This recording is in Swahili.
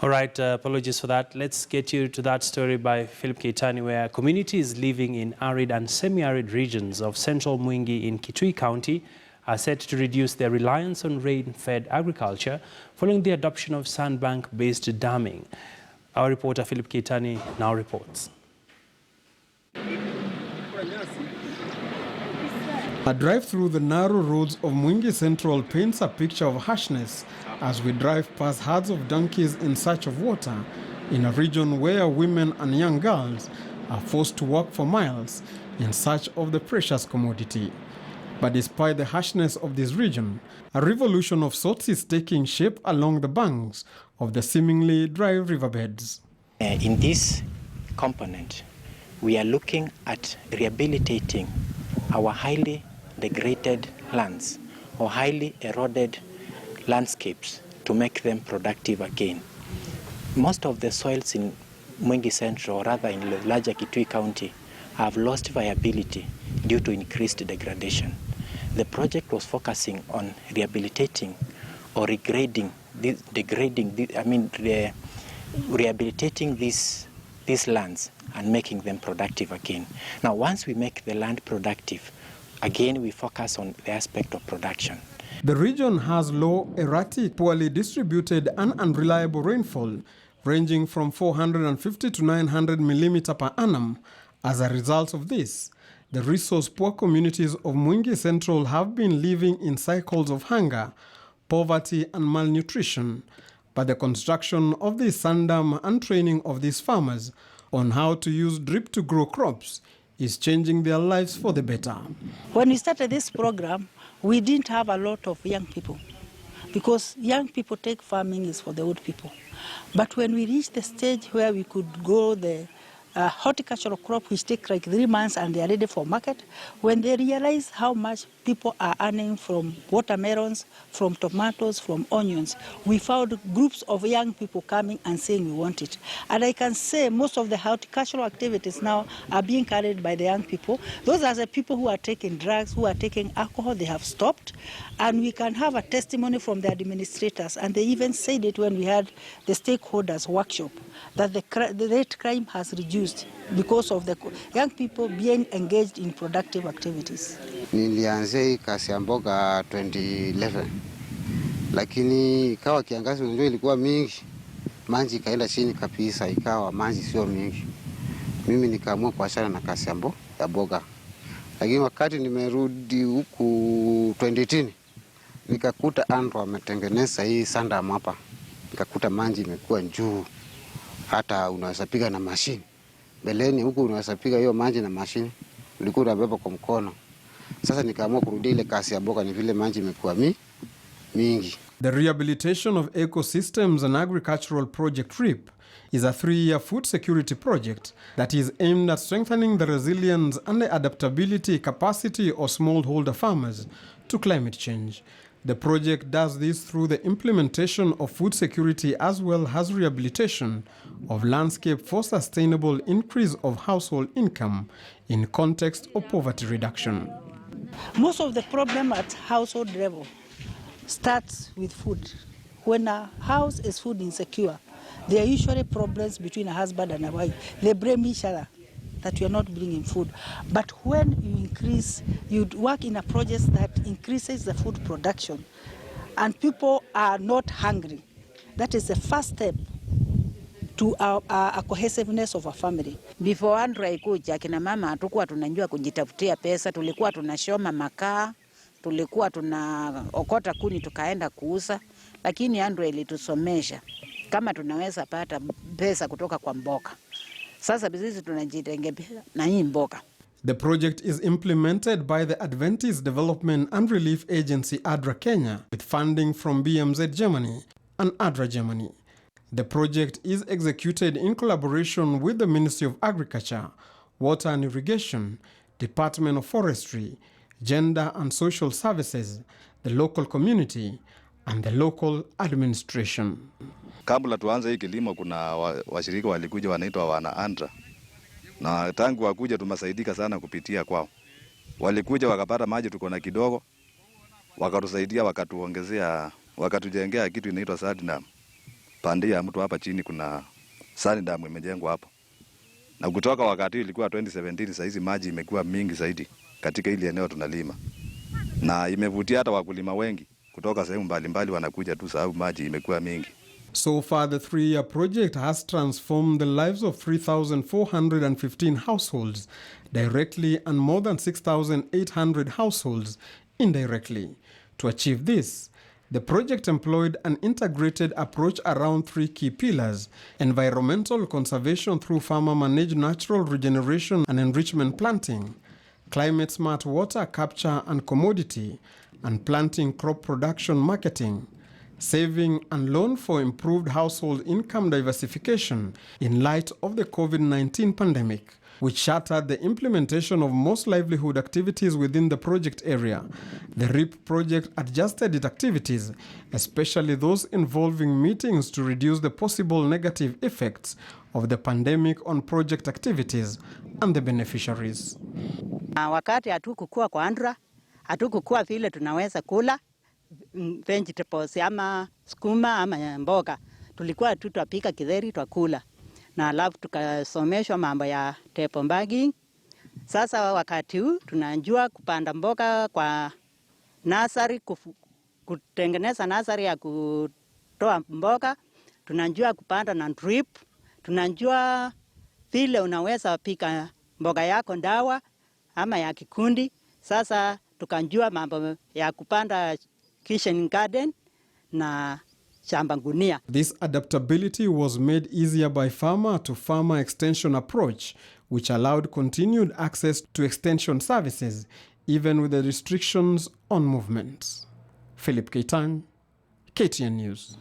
All right, apologies for that. Let's get you to that story by Philip Keitani, where communities living in arid and semi-arid regions of central Mwingi in Kitui County are set to reduce their reliance on rain-fed agriculture following the adoption of sandbank-based damming. Our reporter Philip Keitani now reports. A drive through the narrow roads of Mwingi Central paints a picture of harshness as we drive past herds of donkeys in search of water in a region where women and young girls are forced to walk for miles in search of the precious commodity. But despite the harshness of this region, a revolution of sorts is taking shape along the banks of the seemingly dry riverbeds. In this component, we are looking at rehabilitating our highly degraded lands or highly eroded landscapes to make them productive again. Most of the soils in Mwingi Central, or rather in the larger Kitui County, have lost viability due to increased degradation. The project was focusing on rehabilitating or rehabilitating these lands and making them productive again. Now, once we make the land productive, again we focus on the aspect of production. The region has low, erratic, poorly distributed and unreliable rainfall ranging from 450 to 900 millimeter per annum. As a result of this, the resource-poor communities of Mwingi Central have been living in cycles of hunger, poverty and malnutrition. But the construction of the sand dam and training of these farmers on how to use drip to grow crops is changing their lives for the better. When we started this program, we didn't have a lot of young people because young people take farming is for the old people. But when we reached the stage where we could grow the horticultural crop, which take like 3 months and they are ready for market, when they realize how much people are earning from watermelons, from tomatoes, from onions, we found groups of young people coming and saying we want it. And I can say most of the horticultural activities now are being carried by the young people. Those are the people who are taking drugs, who are taking alcohol, they have stopped. And we can have a testimony from the administrators, and they even said it when we had the stakeholders workshop, that the rate crime has reduced because of the young people being engaged in productive activities. Nilianza hii kazi ya mboga 2011, lakini ikawa kiangazi unajua ilikuwa mingi, maji kaenda chini kabisa, ikawa maji sio mingi. Mimi nikaamua kuachana na kazi ya mboga. Lakini wakati nimerudi huku 2018, nikakuta Andro ametengeneza hii sand dam hapa. Nikakuta maji imekuwa juu, hata unaweza piga na mashine. Beleni huku unaweza piga hiyo maji na mashine, ulikuwa unabeba kwa mkono. Sasa nikaamua kurudi ile kazi ya mboga, ni vile maji imekuwa mingi. The Rehabilitation of Ecosystems and Agricultural Project REAP is a 3-year food security project that is aimed at strengthening the resilience and the adaptability capacity of smallholder farmers to climate change. The project does this through the implementation of food security as well as rehabilitation of landscape for sustainable increase of household income in context of poverty reduction. Most of the problem at household level starts with food. When a house is food insecure, there are usually problems between a husband and a wife. They blame each other that you are not bringing food. But when you work in a project that increases the food production and people are not hungry, that is the first step to a cohesiveness of a family. Before Andro haikuja, kina mama hatukuwa tunajua kujitafutia pesa, tulikuwa tunashoma makaa, tulikuwa tunaokota kuni tukaenda kuuza, lakini Andro ilitusomesha kama tunaweza pata pesa kutoka kwa mboga. Sasa sisi tunajitegemea na hii mboga. The project is implemented by the Adventist Development and Relief Agency ADRA Kenya with funding from BMZ Germany and ADRA Germany. The project is executed in collaboration with the Ministry of Agriculture, Water and Irrigation, Department of Forestry, Gender and Social Services, the local community, and the local administration. Kabla tuanze hii kilimo kuna washirika walikuja wanaitwa wana Andra. Na tangu wakuja tumesaidika sana kupitia kwao. Walikuja wakapata maji tuko na kidogo, wakatusaidia wakatuongezea, wakatujengea kitu inaitwa sand dam. pande ya mtu hapa chini kuna sani damu imejengwa hapo. Na kutoka wakati ilikuwa 2017 sasa hizi maji imekuwa mingi zaidi katika ile eneo tunalima. Na imevutia hata wakulima wengi kutoka sehemu mbalimbali wanakuja tu sababu maji imekuwa mingi. So far, the 3-year project has transformed the lives of 3,415 households directly and more than 6,800 households indirectly. To achieve this, the project employed an integrated approach around 3 key pillars: environmental conservation through farmer-managed natural regeneration and enrichment planting, climate-smart water capture and commodity, and planting crop production marketing, saving and loan for improved household income diversification in light of the COVID-19 pandemic, which shattered the implementation of most livelihood activities within the project area. The REAP project adjusted its activities, especially those involving meetings, to reduce the possible negative effects of the pandemic on project activities and the beneficiaries. Wakati hatukukuwa kwa ANDRA, hatukukuwa vile tunaweza kula vegetables ama sukuma ama mboga. Tulikuwa tu twapika kidheri twakula. Na alafu tukasomeshwa mambo ya table bagging. Sasa wakati huu tunajua kupanda mboga kwa nursery, kutengeneza nursery ya kutoa mboga. Tunajua kupanda na drip. Tunajua vile unaweza pika mboga yako ndawa ama ya kikundi. Sasa tukajua mambo ya kupanda kitchen garden na shamba gunia. This adaptability was made easier by farmer-to-farmer extension approach, which allowed continued access to extension services, even with the restrictions on movement. Philip Keitany, KTN News.